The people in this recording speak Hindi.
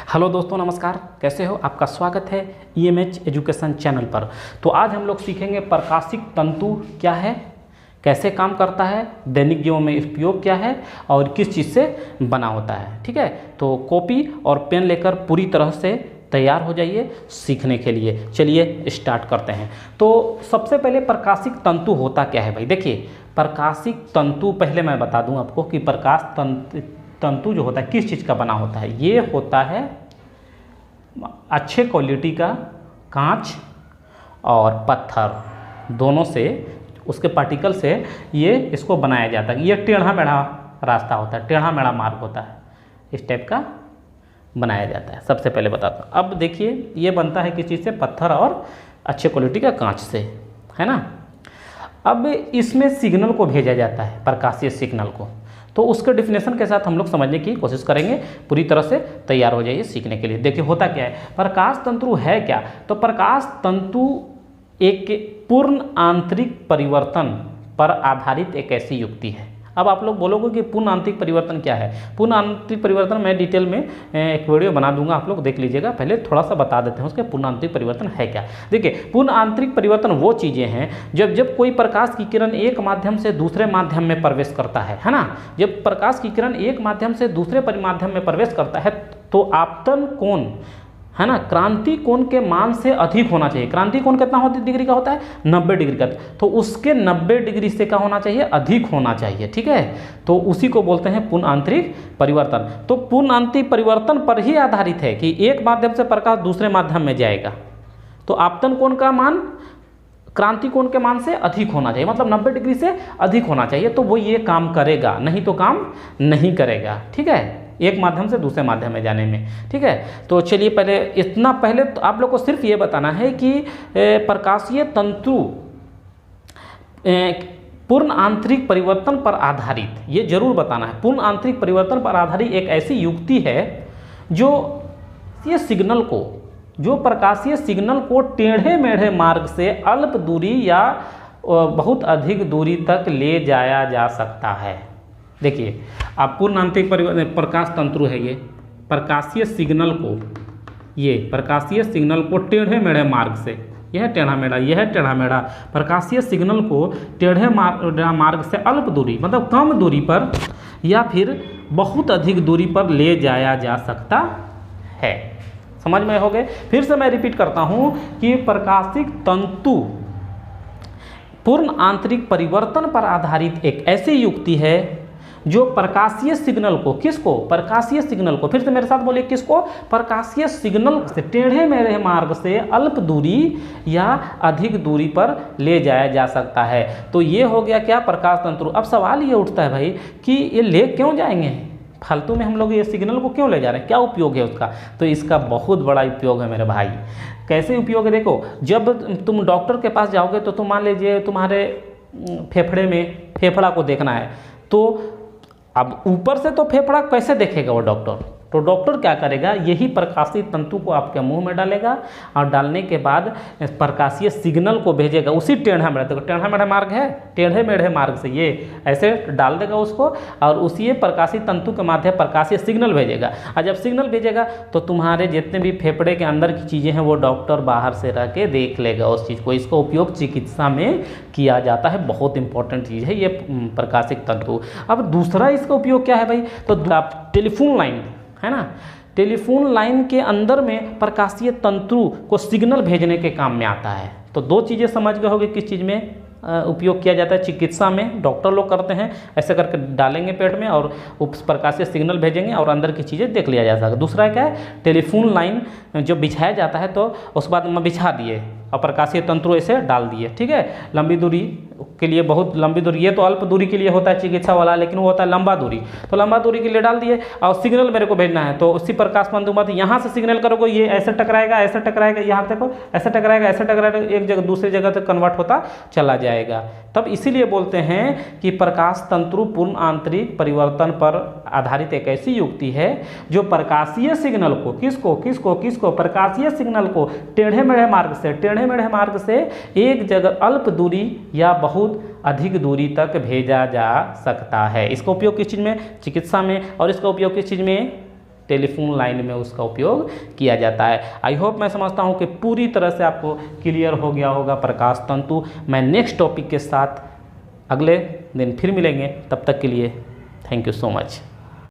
हेलो दोस्तों, नमस्कार। कैसे हो? आपका स्वागत है ईएमएच एजुकेशन चैनल पर। तो आज हम लोग सीखेंगे प्रकाशिक तंतु क्या है, कैसे काम करता है, दैनिक जीवन में उपयोग क्या है और किस चीज़ से बना होता है। ठीक है, तो कॉपी और पेन लेकर पूरी तरह से तैयार हो जाइए सीखने के लिए। चलिए स्टार्ट करते हैं। तो सबसे पहले प्रकाशिक तंतु होता क्या है भाई? देखिए, प्रकाशिक तंतु पहले मैं बता दूं आपको कि तंतु जो होता है किस चीज़ का बना होता है। ये होता है अच्छे क्वालिटी का कांच और पत्थर दोनों से, उसके पार्टिकल से ये इसको बनाया जाता है। ये टेढ़ा मेढ़ा रास्ता होता है, टेढ़ा मेढ़ा मार्ग होता है, इस टाइप का बनाया जाता है। सबसे पहले बताता हूँ। अब देखिए, ये बनता है किस चीज़ से? पत्थर और अच्छे क्वालिटी का कांच से, है ना। अब इसमें सिग्नल को भेजा जाता है, प्रकाशीय सिग्नल को। तो उसके डिफिनेशन के साथ हम लोग समझने की कोशिश करेंगे। पूरी तरह से तैयार हो जाइए सीखने के लिए। देखिए होता क्या है, प्रकाश तंतु है क्या? तो प्रकाश तंतु एक पूर्ण आंतरिक परिवर्तन पर आधारित एक ऐसी युक्ति है। अब आप लोग बोलोगे कि पूर्ण आंतरिक परिवर्तन क्या है? पूर्ण आंतरिक परिवर्तन मैं डिटेल में एक वीडियो बना दूंगा, आप लोग देख लीजिएगा। पहले थोड़ा सा बता देते हैं उसके पूर्ण आंतरिक परिवर्तन है क्या। देखिए, पूर्ण आंतरिक परिवर्तन वो चीज़ें हैं जब कोई प्रकाश की किरण एक माध्यम से दूसरे माध्यम में प्रवेश करता है ना। जब प्रकाश की किरण एक माध्यम से दूसरे माध्यम में प्रवेश करता है तो आपतन कोण, है ना, क्रांति कोण के मान से अधिक होना चाहिए। क्रांति कोण कितना डिग्री का होता है? 90 डिग्री का। तो उसके 90 डिग्री से क्या होना चाहिए? अधिक होना चाहिए। ठीक है, तो उसी को बोलते हैं पूर्ण आंतरिक परिवर्तन। तो पूर्ण आंतरिक परिवर्तन पर ही आधारित है कि एक माध्यम से प्रकाश दूसरे माध्यम में जाएगा तो आपतन कोण का मान क्रांति कोण के मान से अधिक होना चाहिए, मतलब 90 डिग्री से अधिक होना चाहिए। तो वो ये काम करेगा, नहीं तो काम नहीं करेगा। ठीक है, एक माध्यम से दूसरे माध्यम में जाने में। ठीक है, तो चलिए पहले इतना, पहले तो आप लोग को सिर्फ ये बताना है कि प्रकाशीय तंतु पूर्ण आंतरिक परिवर्तन पर आधारित, ये जरूर बताना है। पूर्ण आंतरिक परिवर्तन पर आधारित एक ऐसी युक्ति है जो ये सिग्नल को, जो प्रकाशीय सिग्नल को टेढ़े मेढ़े मार्ग से अल्प दूरी या बहुत अधिक दूरी तक ले जाया जा सकता है। देखिए, आप पूर्ण आंतरिक प्रकाश तंतु है ये प्रकाशीय सिग्नल को, ये प्रकाशीय सिग्नल को टेढ़े मेढ़े मार्ग से, यह टेढ़ा मेढ़ा, यह टेढ़ा मेढ़ा प्रकाशीय सिग्नल को टेढ़े मार्ग से अल्प दूरी, मतलब कम दूरी पर या फिर बहुत अधिक दूरी पर ले जाया जा सकता है। समझ में हो गए? फिर से मैं रिपीट करता हूं कि प्रकाशिक तंतु पूर्ण आंतरिक परिवर्तन पर आधारित एक ऐसी युक्ति है जो प्रकाशीय सिग्नल को, किसको? प्रकाशीय सिग्नल को, फिर से मेरे साथ बोलिए, किसको? प्रकाशीय सिग्नल से टेढ़े मेढ़े मार्ग से अल्प दूरी या अधिक दूरी पर ले जाया जा सकता है। तो ये हो गया क्या? प्रकाश तंतु। अब सवाल ये उठता है भाई कि ये ले क्यों जाएंगे फालतू में, हम लोग ये सिग्नल को क्यों ले जा रहे हैं, क्या उपयोग है उसका? तो इसका बहुत बड़ा उपयोग है मेरे भाई। कैसे उपयोग है? देखो, जब तुम डॉक्टर के पास जाओगे तो तुम मान लीजिए तुम्हारे फेफड़े में फेफड़ा को देखना है, तो अब ऊपर से तो फेफड़ा कैसे देखेगा वो डॉक्टर? तो डॉक्टर क्या करेगा? यही प्रकाशीय तंतु को आपके मुंह में डालेगा और डालने के बाद प्रकाशीय सिग्नल को भेजेगा उसी टेढ़ा मेढ़ा, देखो टेढ़ा मेढ़ा मार्ग है, टेढ़े मेढ़े मार्ग से ये ऐसे डाल देगा उसको और उसी प्रकाशीय तंतु के माध्यम प्रकाशीय सिग्नल भेजेगा। और जब सिग्नल भेजेगा तो तुम्हारे जितने भी फेफड़े के अंदर की चीज़ें हैं वो डॉक्टर बाहर से रह के देख लेगा उस चीज़ को। इसका उपयोग चिकित्सा में किया जाता है, बहुत इंपॉर्टेंट चीज़ है ये प्रकाशिक तंतु। अब दूसरा इसका उपयोग क्या है भाई? तो आप टेलीफोन लाइन, है ना, टेलीफोन लाइन के अंदर में प्रकाशीय तंतु को सिग्नल भेजने के काम में आता है। तो दो चीज़ें समझ गए होंगे किस चीज़ में उपयोग किया जाता है। चिकित्सा में डॉक्टर लोग करते हैं, ऐसे करके डालेंगे पेट में और उस प्रकाशीय सिग्नल भेजेंगे और अंदर की चीज़ें देख लिया जा सकता है। दूसरा क्या है? टेलीफोन लाइन जो बिछाया जाता है तो उसके बाद में बिछा दिए और प्रकाशीय तंतु ऐसे डाल दिए। ठीक है, लंबी दूरी के लिए, बहुत लंबी दूरी, ये तो अल्प दूरी के लिए होता है चिकित्सा वाला, लेकिन वो होता है लंबा दूरी। तो लंबा दूरी के लिए डाल दिए और सिग्नल मेरे को भेजना है तो उसी प्रकाश तंतु मत यहाँ से सिग्नल करोगे, ये ऐसे टकराएगा, ऐसे टकराएगा, यहाँ देखो ऐसे टकराएगा, ऐसे टकराएगा, एक जगह दूसरी जगह तक कन्वर्ट होता चला जाएगा। तब इसीलिए बोलते हैं कि प्रकाश तंतु पूर्ण आंतरिक परिवर्तन पर आधारित एक ऐसी युक्ति है जो प्रकाशीय सिग्नल को, किसको प्रकाशीय सिग्नल को टेढ़े मेढ़े मार्ग से एक जगह अल्प दूरी या बहुत अधिक दूरी तक भेजा जा सकता है। इसका उपयोग किस चीज़ में? चिकित्सा में। और इसका उपयोग किस चीज़ में? टेलीफोन लाइन में उसका उपयोग किया जाता है। आई होप मैं समझता हूँ कि पूरी तरह से आपको क्लियर हो गया होगा प्रकाश तंतु। मैं नेक्स्ट टॉपिक के साथ अगले दिन फिर मिलेंगे, तब तक के लिए थैंक यू सो मच।